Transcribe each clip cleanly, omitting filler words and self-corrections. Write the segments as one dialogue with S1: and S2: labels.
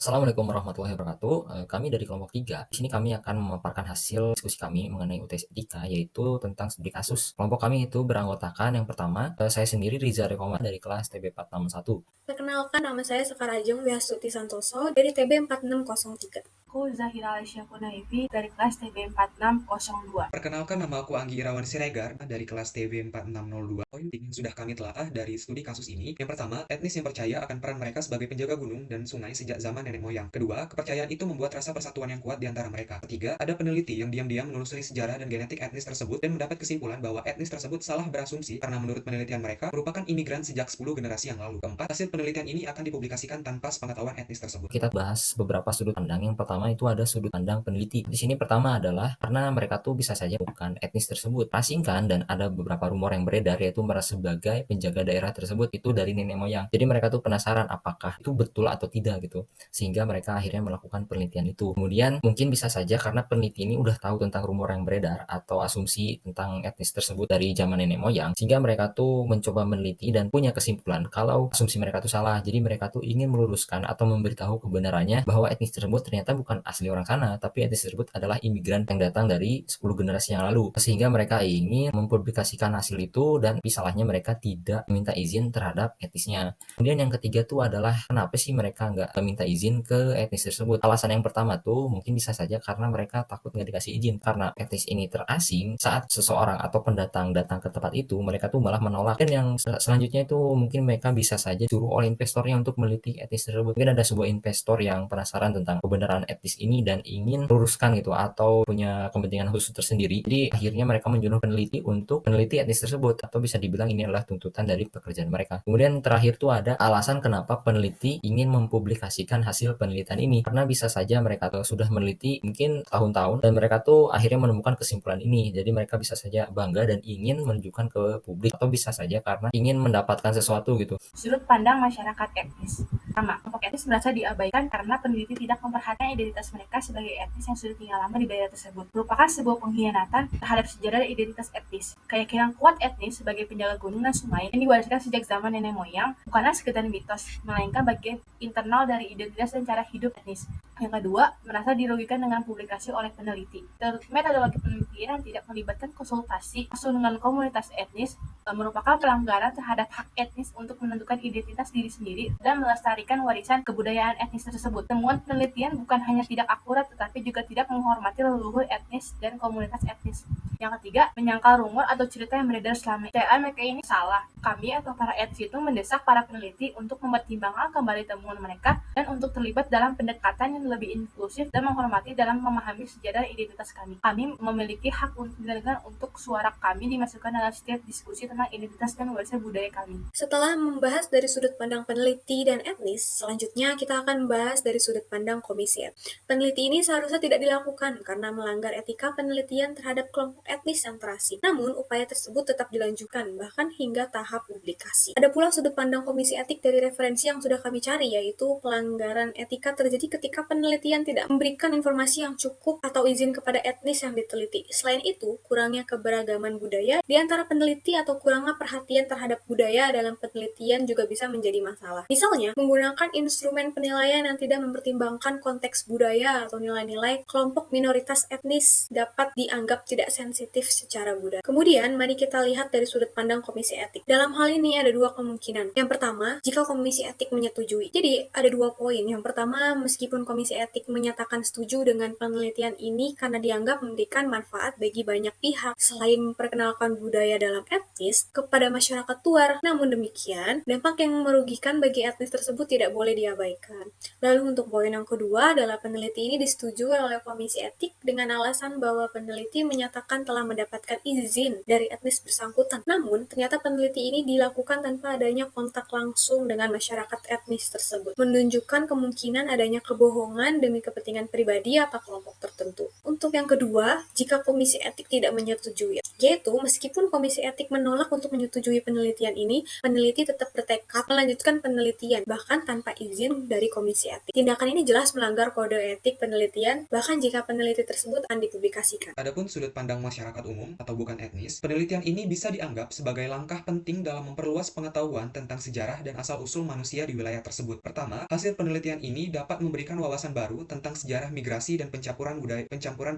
S1: Assalamualaikum warahmatullahi wabarakatuh. Kami dari kelompok 3. Di sini kami akan memaparkan hasil diskusi kami mengenai UTS Etika, yaitu tentang studi kasus. Kelompok kami itu beranggotakan yang pertama, saya sendiri Riza Rekoma dari kelas TB 461.
S2: Perkenalkan, nama saya Sekar Ajeng Wiasuti Santoso dari TB 4603.
S3: Aku Zahira Alicia Kunaifi dari kelas TB 4602.
S4: Perkenalkan, nama aku Anggi Irawan Siregar dari kelas TB 4602. Poin yang sudah kami telaah dari studi kasus ini. Yang pertama, etnis yang percaya akan peran mereka sebagai penjaga gunung dan sungai sejak zaman nenek moyang. Kedua, kepercayaan itu membuat rasa persatuan yang kuat di antara mereka. Ketiga, ada peneliti yang diam-diam menelusuri sejarah dan genetik etnis tersebut dan mendapat kesimpulan bahwa etnis tersebut salah berasumsi karena menurut penelitian mereka merupakan imigran sejak 10 generasi yang lalu. Keempat, hasil penelitian ini akan dipublikasikan tanpa sepengetahuan etnis tersebut.
S1: Kita bahas beberapa sudut pandang. Yang pertama itu ada sudut pandang peneliti. Di sini pertama adalah karena mereka tuh bisa saja bukan etnis tersebut, asingkan, dan ada beberapa rumor yang beredar yaitu merasa sebagai penjaga daerah tersebut itu dari nenek moyang. Jadi mereka tuh penasaran apakah itu betul atau tidak gitu, sehingga mereka akhirnya melakukan penelitian itu. Kemudian mungkin bisa saja karena peneliti ini udah tahu tentang rumor yang beredar atau asumsi tentang etnis tersebut dari zaman nenek moyang, sehingga mereka tuh mencoba meneliti dan punya kesimpulan kalau asumsi mereka tuh salah. Jadi mereka tuh ingin meluruskan atau memberitahu kebenarannya bahwa etnis tersebut ternyata bukan asli orang sana, tapi etnis tersebut adalah imigran yang datang dari 10 generasi yang lalu. Sehingga mereka ingin mempublikasikan hasil itu dan salahnya mereka tidak minta izin terhadap etnisnya. Kemudian yang ketiga tuh adalah kenapa sih mereka nggak minta izin ke etnis tersebut. Alasan yang pertama tuh mungkin bisa saja karena mereka takut nggak dikasih izin. Karena etnis ini terasing, saat seseorang atau pendatang datang ke tempat itu, mereka tuh malah menolak. Dan yang selanjutnya itu mungkin mereka bisa saja suruh oleh investornya untuk meneliti etnis tersebut. Mungkin ada sebuah investor yang penasaran tentang kebenaran etnis ini dan ingin luruskan gitu atau punya kepentingan khusus tersendiri. Jadi akhirnya mereka menyuruh peneliti untuk meneliti etnis tersebut, atau bisa dibilang ini adalah tuntutan dari pekerjaan mereka. Kemudian terakhir tuh ada alasan kenapa peneliti ingin mempublikasikan hasil penelitian ini, karena bisa saja mereka tuh sudah meneliti mungkin tahun-tahun dan mereka tuh akhirnya menemukan kesimpulan ini. Jadi mereka bisa saja bangga dan ingin menunjukkan ke publik, atau bisa saja karena ingin mendapatkan sesuatu gitu.
S3: Sudut pandang masyarakat etnis. Pertama, kelompok etnis merasa diabaikan karena peneliti tidak memperhatikan identitas mereka sebagai etnis yang sudah tinggal lama di daerah tersebut. Merupakan sebuah pengkhianatan terhadap sejarah dan identitas etnis. Keyakinan kuat etnis sebagai penjaga gunung dan sungai yang diwariskan sejak zaman nenek moyang bukanlah sekedar mitos, melainkan bagian internal dari identitas dan cara hidup etnis. Yang kedua, merasa dirugikan dengan publikasi oleh peneliti. Metodologi penelitian yang tidak melibatkan konsultasi langsung dengan komunitas etnis merupakan pelanggaran terhadap hak etnis untuk menentukan identitas diri sendiri dan melestarikan warisan kebudayaan etnis tersebut. Temuan penelitian bukan hanya tidak akurat tetapi juga tidak menghormati leluhur etnis dan komunitas etnis. Yang ketiga, menyangkal rumor atau cerita yang beredar selama ini. Mereka ini salah. Kami atau para etnis itu mendesak para peneliti untuk mempertimbangkan kembali temuan mereka dan untuk terlibat dalam pendekatan yang lebih inklusif dan menghormati dalam memahami sejarah identitas kami. Kami memiliki hak untuk suara kami dimasukkan dalam setiap diskusi tentang identitas dan warisan budaya kami.
S2: Setelah membahas dari sudut pandang peneliti dan etnis, selanjutnya kita akan membahas dari sudut pandang komisi etik. Peneliti ini seharusnya tidak dilakukan karena melanggar etika penelitian terhadap kelompok etnis yang terasing. Namun, upaya tersebut tetap dilanjutkan, bahkan hingga tahap publikasi. Ada pula sudut pandang komisi etik dari referensi yang sudah kami cari, yaitu pelanggaran etika terjadi ketika penelitian tidak memberikan informasi yang cukup atau izin kepada etnis yang diteliti. Selain itu, kurangnya keberagaman budaya di antara peneliti atau kurangnya perhatian terhadap budaya dalam penelitian juga bisa menjadi masalah. Misalnya, menggunakan instrumen penilaian yang tidak mempertimbangkan konteks budaya atau nilai-nilai kelompok minoritas etnis dapat dianggap tidak sensitif secara budaya. Kemudian, mari kita lihat dari sudut pandang komisi etik. Dalam hal ini ada dua kemungkinan. Yang pertama, jika komisi etik menyetujui. Jadi, ada dua poin. Yang pertama, meskipun komisi etik menyatakan setuju dengan penelitian ini karena dianggap memberikan manfaat bagi banyak pihak, selain memperkenalkan budaya dalam etnis kepada masyarakat luar. Namun demikian, dampak yang merugikan bagi etnis tersebut tidak boleh diabaikan. Lalu untuk poin yang kedua adalah peneliti ini disetujui oleh komisi etik dengan alasan bahwa peneliti menyatakan telah mendapatkan izin dari etnis bersangkutan. Namun, ternyata peneliti ini dilakukan tanpa adanya kontak langsung dengan masyarakat etnis tersebut, menunjukkan kemungkinan adanya kebohongan demi kepentingan pribadi atau kelompok tertentu. untuk yang kedua, jika komisi etik tidak menyetujui, yaitu meskipun komisi etik menolak untuk menyetujui penelitian ini, peneliti tetap bertekad melanjutkan penelitian, bahkan tanpa izin dari komisi etik. Tindakan ini jelas melanggar kode etik penelitian, bahkan jika peneliti tersebut akan dipublikasikan.
S4: Adapun sudut pandang masyarakat umum atau bukan etnis, penelitian ini bisa dianggap sebagai langkah penting dalam memperluas pengetahuan tentang sejarah dan asal-usul manusia di wilayah tersebut. Pertama, hasil penelitian ini dapat memberikan wawasan baru tentang sejarah migrasi dan pencampuran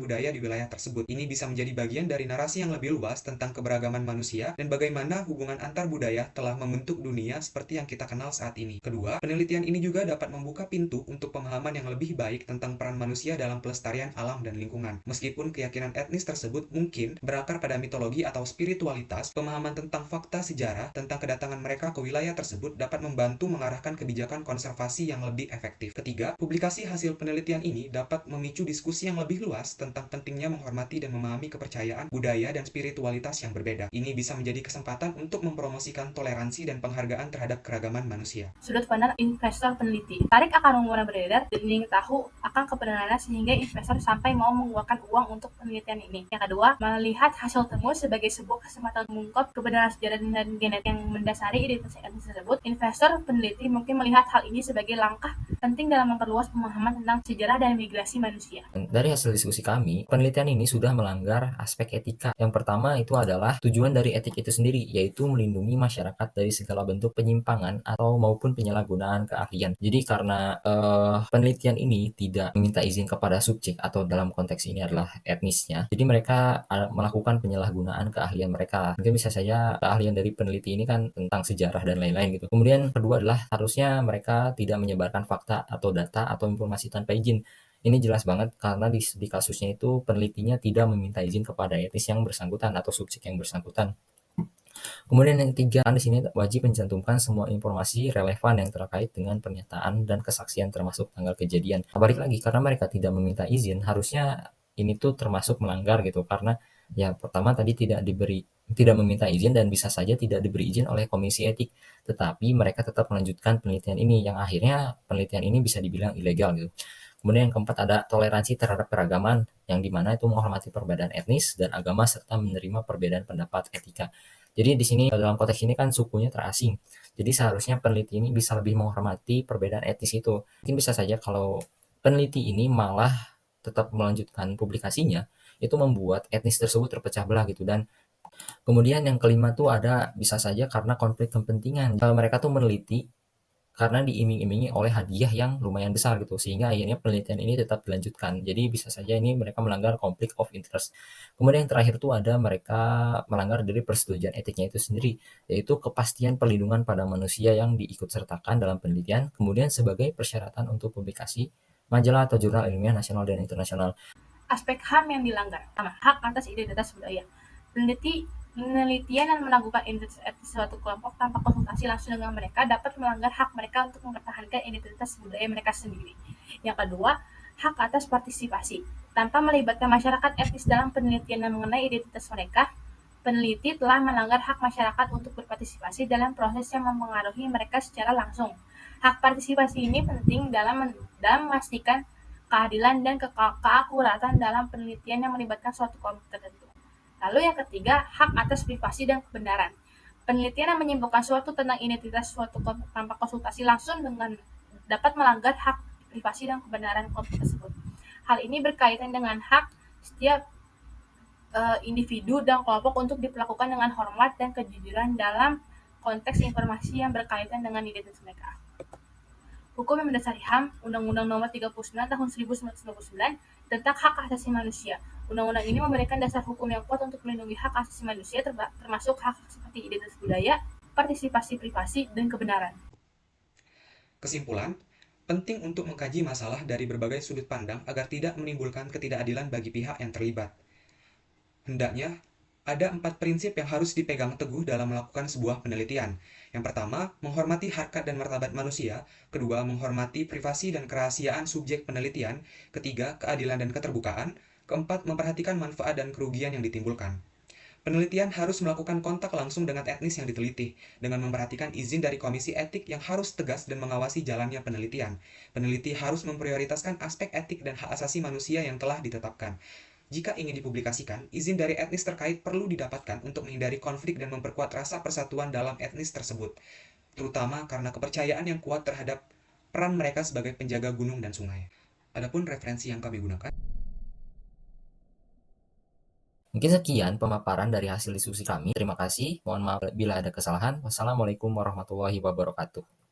S4: budaya di wilayah tersebut. Ini bisa menjadi bagian dari narasi yang lebih luas tentang keberagaman manusia dan bagaimana hubungan antar budaya telah membentuk dunia seperti yang kita kenal saat ini. Kedua, penelitian ini juga dapat membuka pintu untuk pemahaman yang lebih baik tentang peran manusia dalam pelestarian alam dan lingkungan. Meskipun keyakinan etnis tersebut mungkin berakar pada mitologi atau spiritualitas, pemahaman tentang fakta sejarah tentang kedatangan mereka ke wilayah tersebut dapat membantu mengarahkan kebijakan konservasi yang lebih efektif. Ketiga, publikasi hasil penelitian ini dapat memicu diskusi yang lebih luas tentang pentingnya menghormati dan memahami kepercayaan, budaya, dan spiritualitas yang berbeda. Ini bisa menjadi kesempatan untuk mempromosikan toleransi dan penghargaan terhadap keragaman manusia.
S3: Sudut pandang investor peneliti. Tarik akan rumor yang beredar dan ingin tahu akan kebenarannya sehingga investor sampai mau mengeluarkan uang untuk penelitian ini. Yang kedua, melihat hasil temuan sebagai sebuah kesempatan mengungkap kebenaran sejarah dan genetik yang mendasari identitas etnis tersebut. Investor peneliti mungkin melihat hal ini sebagai langkah penting dalam memperluas pemahaman tentang sejarah dan migrasi manusia.
S1: Dari hasil diskusi kami, penelitian ini sudah melanggar aspek etika. Yang pertama itu adalah tujuan dari etik itu sendiri, yaitu melindungi masyarakat dari segala bentuk penyimpangan atau maupun penyalahgunaan keahlian. Jadi karena penelitian ini tidak meminta izin kepada subjek atau dalam konteks ini adalah etnisnya, jadi mereka melakukan penyalahgunaan keahlian mereka. Mungkin bisa saja keahlian dari peneliti ini kan tentang sejarah dan lain-lain gitu. Kemudian kedua adalah harusnya mereka tidak menyebarkan fakta atau data atau informasi tanpa izin. Ini jelas banget karena di kasusnya itu penelitinya tidak meminta izin kepada etnis yang bersangkutan atau subjek yang bersangkutan. Kemudian yang ketiga, di sini wajib mencantumkan semua informasi relevan yang terkait dengan pernyataan dan kesaksian termasuk tanggal kejadian. Balik lagi, karena mereka tidak meminta izin, harusnya ini tuh termasuk melanggar gitu, karena ya pertama tadi tidak meminta izin dan bisa saja tidak diberi izin oleh komisi etik, tetapi mereka tetap melanjutkan penelitian ini yang akhirnya penelitian ini bisa dibilang ilegal gitu. Kemudian yang keempat ada toleransi terhadap keragaman, yang dimana itu menghormati perbedaan etnis dan agama serta menerima perbedaan pendapat etika. Jadi di sini dalam konteks ini kan sukunya terasing. Jadi seharusnya peneliti ini bisa lebih menghormati perbedaan etnis itu. Mungkin bisa saja kalau peneliti ini malah tetap melanjutkan publikasinya, itu membuat etnis tersebut terpecah belah gitu. Dan kemudian yang kelima tuh ada bisa saja karena konflik kepentingan. Mereka tuh meneliti karena diiming-imingi oleh hadiah yang lumayan besar gitu, sehingga akhirnya penelitian ini tetap dilanjutkan. Jadi bisa saja ini mereka melanggar conflict of interest. Kemudian yang terakhir tuh ada mereka melanggar dari persetujuan etiknya itu sendiri, yaitu kepastian perlindungan pada manusia yang diikut sertakan dalam penelitian, kemudian sebagai persyaratan untuk publikasi majalah atau jurnal ilmiah nasional dan internasional.
S3: Aspek HAM yang dilanggar. Pertama, hak atas identitas budaya. Penelitian dan melakukan identitas etnis suatu kelompok tanpa konsultasi langsung dengan mereka dapat melanggar hak mereka untuk mempertahankan identitas budaya mereka sendiri. Yang kedua, hak atas partisipasi. Tanpa melibatkan masyarakat etnis dalam penelitian mengenai identitas mereka, peneliti telah melanggar hak masyarakat untuk berpartisipasi dalam proses yang mempengaruhi mereka secara langsung. Hak partisipasi ini penting dalam memastikan keadilan dan keakuratan dalam penelitian yang melibatkan suatu kelompok tertentu. Lalu yang ketiga, hak atas privasi dan kebenaran. Penelitian yang menyimpulkan suatu tentang identitas suatu kelompok tanpa konsultasi langsung dengan dapat melanggar hak privasi dan kebenaran kelompok tersebut. Hal ini berkaitan dengan hak setiap individu dan kelompok untuk diperlakukan dengan hormat dan kejujuran dalam konteks informasi yang berkaitan dengan identitas mereka. Hukum yang mendasari HAM, Undang-Undang Nomor 39 Tahun 1999 tentang Hak Asasi Manusia. Undang-undang ini memberikan dasar hukum yang kuat untuk melindungi hak asasi manusia termasuk hak seperti identitas budaya, partisipasi privasi, dan kebenaran.
S4: Kesimpulan, penting untuk mengkaji masalah dari berbagai sudut pandang agar tidak menimbulkan ketidakadilan bagi pihak yang terlibat. Hendaknya, ada 4 prinsip yang harus dipegang teguh dalam melakukan sebuah penelitian. Yang pertama, menghormati harkat dan martabat manusia. Kedua, menghormati privasi dan kerahasiaan subjek penelitian. Ketiga, keadilan dan keterbukaan. Keempat, memperhatikan manfaat dan kerugian yang ditimbulkan. Penelitian harus melakukan kontak langsung dengan etnis yang diteliti, dengan memperhatikan izin dari komisi etik yang harus tegas dan mengawasi jalannya penelitian. Peneliti harus memprioritaskan aspek etik dan hak asasi manusia yang telah ditetapkan. Jika ingin dipublikasikan, izin dari etnis terkait perlu didapatkan untuk menghindari konflik dan memperkuat rasa persatuan dalam etnis tersebut, terutama karena kepercayaan yang kuat terhadap peran mereka sebagai penjaga gunung dan sungai. Adapun referensi yang kami gunakan.
S1: Mungkin sekian pemaparan dari hasil diskusi kami. Terima kasih. Mohon maaf bila ada kesalahan. Wassalamualaikum warahmatullahi wabarakatuh.